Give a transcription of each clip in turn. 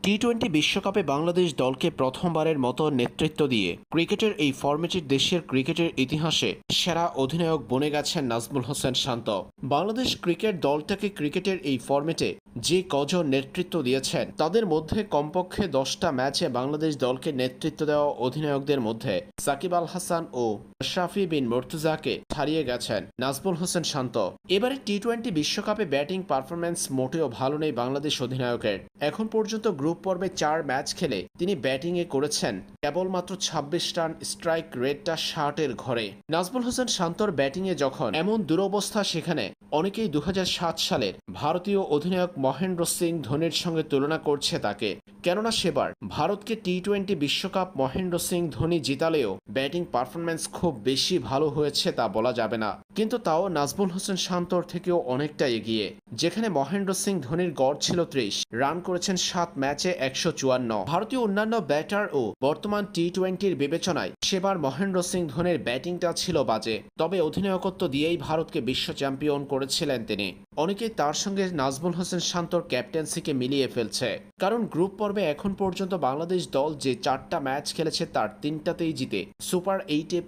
টি-20 বিশ্বকাপে বাংলাদেশ দলকে প্রথমবারের মতো নেতৃত্ব দিয়ে ক্রিকেটের এই ফরম্যাটের দেশের ক্রিকেটের ইতিহাসে সেরা অধিনায়ক বনে গেছেন নাজমুল হোসেন শান্ত। বাংলাদেশ ক্রিকেট দলটাকে ক্রিকেটের এই ফরম্যাটে যে কজন নেতৃত্ব দিয়েছেন তাদের মধ্যে কমপক্ষে 10টা ম্যাচে বাংলাদেশ দলকে নেতৃত্ব দেওয়া অধিনায়কদের মধ্যে সাকিব আল হাসান ও শাফি বিন মুর্তজাকে ছাড়িয়ে গেছেন নাজমুল হোসেন শান্ত। এবারে টি-20 বিশ্বকাপে ব্যাটিং পারফরম্যান্স মোটেও ভালো নেই বাংলাদেশ অধিনায়কের। এখন পর্যন্ত গ্রুপ পর্বে 4 ম্যাচ খেলে তিনি ব্যাটিংয়ে করেছেন কেবলমাত্র 26 রান, স্ট্রাইক রেটটা 60-এর ঘরে। নাজমুল হোসেন শান্তর ব্যাটিংয়ে যখন এমন দুরবস্থা, সেখানে অনেকেই 2007 সালের ভারতীয় অধিনায়ক মহেন্দ্র সিং ধোনির সঙ্গে তুলনা করছে তাকে। কেননা সেবার ভারতকে টি-20 বিশ্বকাপ মহেন্দ্র সিং ধোনি জিতালেও ব্যাটিং পারফরম্যান্স খুব বেশি ভালো হয়েছে তা বলা যাবে না, কিন্তু তাও নাজমুল হোসেন শান্তর থেকেও অনেকটা এগিয়ে। যেখানে মহেন্দ্র সিং ধোনির গড় ছিল 30, রান করেছেন 7 ম্যাচে 154। ভারতীয় অন্যান্য ব্যাটার ও বর্তমান টি-20-র বিবেচনায় সেবার মহেন্দ্র সিং ধোনির ব্যাটিংটা ছিল বাজে, তবে অধিনায়কত্ব দিয়েই ভারতকে বিশ্ব চ্যাম্পিয়ন করেছিলেন তিনি। অনেকেই তার সঙ্গে নাজমুল হোসেন শান্তর ক্যাপ্টেন্সিকে মিলিয়ে ফেলছে, কারণ গ্রুপ পর্বে এখন পর্যন্ত বাংলাদেশ দল যে 4টা ম্যাচ খেলেছে তার 3টাতেই জিতে সুপার 8-এ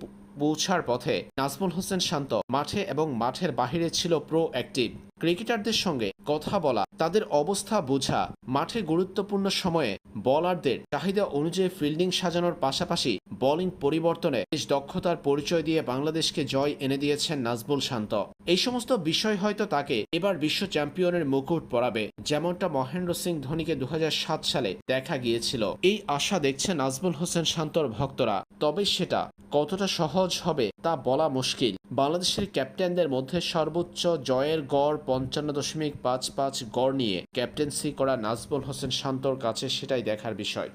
পৌঁছার পথে নাজমুল হোসেন শান্ত মাঠে এবং মাঠের বাহিরে ছিল প্রো অ্যাক্টিভ। ক্রিকেটারদের সঙ্গে কথা বলা, তাদের অবস্থা বোঝা, মাঠে গুরুত্বপূর্ণ সময়ে বোলারদের চাহিদা অনুযায়ী ফিল্ডিং সাজানোর পাশাপাশি বোলিং পরিবর্তনে বেশ দক্ষতার পরিচয় দিয়ে বাংলাদেশকে জয় এনে দিয়েছেন নাজমুল শান্ত। এই সমস্ত বিষয় হয়তো তাকে এবার বিশ্ব চ্যাম্পিয়নের মুকুট পরাবে, যেমনটা মহেন্দ্র সিং ধোনিকে 2007 সালে দেখা গিয়েছিল। এই আশা দেখছে নাজমুল হোসেন শান্তর ভক্তরা, তবে সেটা কতটা সহজ হবে তা বলা মুশকিল। বাংলাদেশের ক্যাপ্টেনদের মধ্যে সর্বোচ্চ জয়ের গড় 55.55 গড় নিয়ে ক্যাপ্টেন্সি করা নাজমুল হোসেন শান্তর কাছে সেটাই দেখার বিষয়।